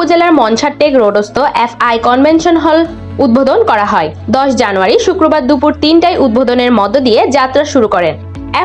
উপজেলার মনছাট্টেক রোডস্থ FI convention hall উদ্বোধন করা হয়। 10 জানুয়ারি শুক্রবার দুপুর 3টায় উদ্বোধনের মধ্য দিয়ে যাত্রা শুরু করেন।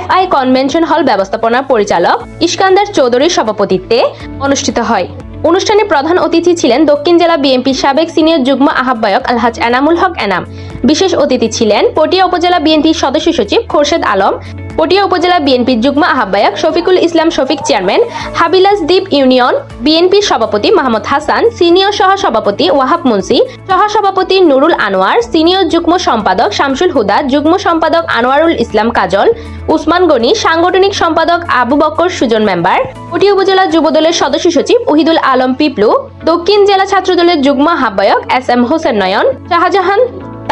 FI কনভেনশন হল ব্যবস্থাপনা পরিচালক ইস্কান্দার চৌধুরীর সভাপতিত্বে অনুষ্ঠিত হয়। অনুষ্ঠানে প্রধান অতিথি ছিলেন দক্ষিণ জেলা বিএনপির সাবেক সিনিয়র যুগ্ম আহ্বায়ক আলহাজ এনামুল হক এনাম। বিশেষ অতিথি ছিলেন পটিয়া উপজেলা বিএনপির সদস্য সচিব খোরশেদ আলম, পটিয়া উপজেলা বিএনপির যুগ্ম আহ্বায়ক শফিকুল ইসলাম শফিক, চেয়ারম্যান হাবিলাস দ্বীপ ইউনিয়ন বিএনপির সভাপতি মাহমুদ হাসান, সিনিয়র সহ সভাপতি ওয়াহাব মুন্সি, সহ সভাপতি নুরুল আনোয়ার, সিনিয়র যুগ্ম সম্পাদক শামসুল হুদা, যুগ্ম সম্পাদক আনোয়ারুল ইসলাম কাজল, উসমান গনি, সাংগঠনিক সম্পাদক আবু বকর সুজন মেম্বার, পটিয়া উপজেলা যুবদলের সদস্য সচিব ওহিদুল আলম পিপলু, দক্ষিণ জেলা ছাত্রদলের যুগ্ম আহ্বায়ক SM হোসেন নয়ন, শাহজাহান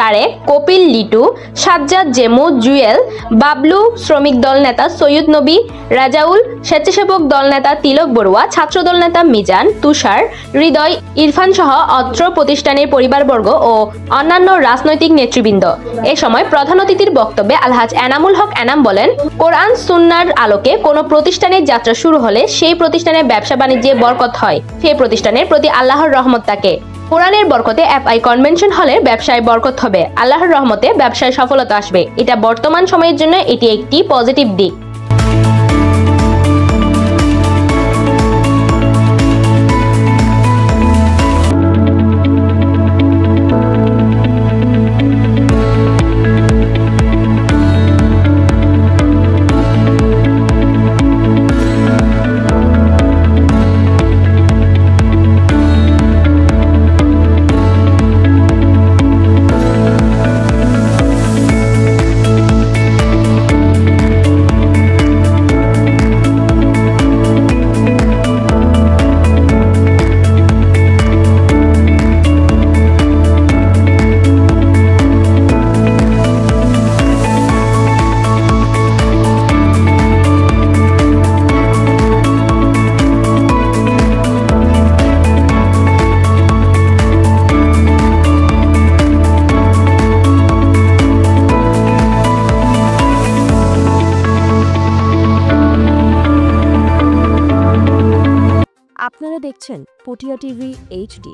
তারেক, কপিল লিটু, সাজ্জাদ জেমু, জুয়েল, বাবলু, শ্রমিক দল নেতা সৈয়দ নবী, রাজাউল, স্বেচ্ছাসেবক দল নেতা তিলক বড়ুয়া, ছাত্রদল নেতা মিজান, তুষার, হৃদয়, ইরফান সহ অত্র প্রতিষ্ঠানের পরিবারবর্গ ও অন্যান্য রাজনৈতিক নেতৃবৃন্দ। এ সময় প্রধান অতিথির বক্তব্যে আলহাজ এনামুল হক এনাম বলেন, কোরআন সুন্নাহর আলোকে কোনো প্রতিষ্ঠানের যাত্রা শুরু হলে সেই প্রতিষ্ঠানের ব্যবসা বাণিজ্যে বরকত হয়, সেই প্রতিষ্ঠানের প্রতি আল্লাহর রহমত থাকে। কোরআনের বরকতে FI কনভেনশন হলের ব্যবসায় বরকত হবে, আল্লাহর রহমতে ব্যবসায় সফলতা আসবে। এটা বর্তমান সময়ের জন্য এটি একটি পজিটিভ দিক। আপনারা দেখছেন পটিয়া টিভি HD।